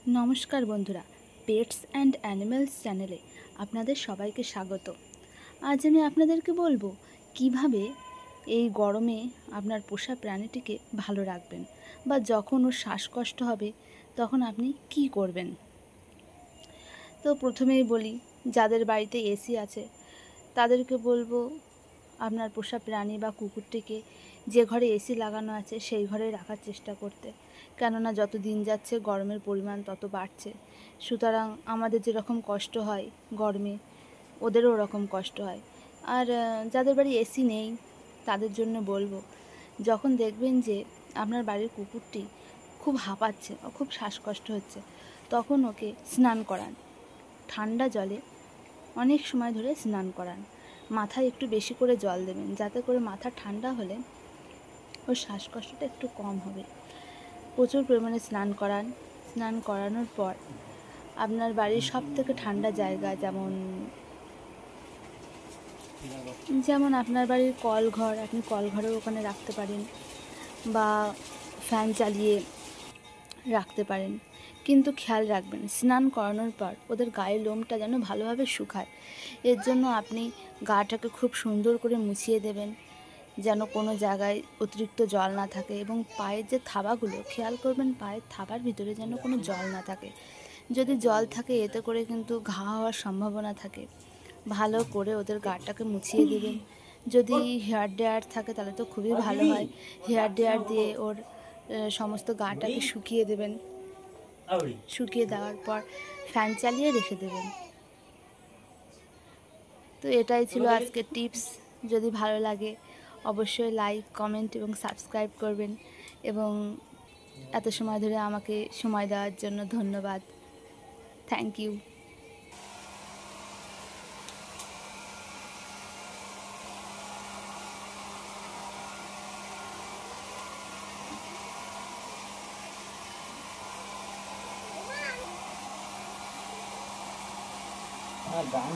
নমস্কার বন্ধুরা, pets and animals চ্যানেলে আপনাদের সবাইকে স্বাগত। আজ আমি আপনাদেরকে বলবো কিভাবে এই গরমে আপনার পোষা প্রাণীটিকে ভালো রাখবেন, বা যখন ওর শ্বাসকষ্ট হবে তখন আপনি কি করবেন। তো প্রথমেই বলি, যাদের বাড়িতে এসি আছে তাদেরকে বলবো আপনার পোষা প্রাণী বা কুকুরটিকে যে ঘরে এসি লাগানো আছে সেই ঘরে রাখার চেষ্টা করতে, কেননা যত দিন যাচ্ছে গরমের পরিমাণ তত বাড়ছে। সুতরাং আমাদের যেরকম কষ্ট হয় গরমে, ওদেরও ওরকম কষ্ট হয়। আর যাদের বাড়ি এসি নেই তাদের জন্য বলবো, যখন দেখবেন যে আপনার বাড়ির কুকুরটি খুব হাঁপাচ্ছে বা খুব শ্বাসকষ্ট হচ্ছে, তখন ওকে স্নান করান। ঠান্ডা জলে অনেক সময় ধরে স্নান করান। মাথায় একটু বেশি করে জল দেবেন, যাতে করে মাথা ঠান্ডা হলে ওর শ্বাসকষ্টটা একটু কম হবে। প্রচুর পরিমাণে স্নান করান। স্নান করানোর পর আপনার বাড়ির সব থেকে ঠান্ডা জায়গা, যেমন আপনার বাড়ির কলঘর, আপনি কলঘরেও ওখানে রাখতে পারেন, বা ফ্যান চালিয়ে রাখতে পারেন। কিন্তু খেয়াল রাখবেন, স্নান করানোর পর ওদের গায়ের লোমটা যেন ভালোভাবে শুকায়। এর জন্য আপনি গাটাকে খুব সুন্দর করে মুছিয়ে দেবেন, যেন কোনো জায়গায় অতিরিক্ত জল না থাকে। এবং পায়ের যে থাবাগুলো খেয়াল করবেন, পায়ের থাবার ভিতরে যেন কোনো জল না থাকে। যদি জল থাকে এতে করে কিন্তু ঘা হওয়ার সম্ভাবনা থাকে। ভালো করে ওদের গাটাকে মুছিয়ে দেবেন। যদি হেয়ার ড্রায়ার থাকে তাহলে তো খুবই ভালো হয়। হেয়ার ড্রায়ার দিয়ে ওর সমস্ত গাটাকে শুকিয়ে দেবেন। শুকিয়ে দেওয়ার পর ফ্যান চালিয়ে রেখে দেবেন। তো এটাই ছিল আজকের টিপস। যদি ভালো লাগে অবশ্যই লাইক, কমেন্ট এবং সাবস্ক্রাইব করবেন। এবং এত সময় ধরে আমাকে সময় দেওয়ার জন্য ধন্যবাদ। Thank you. গান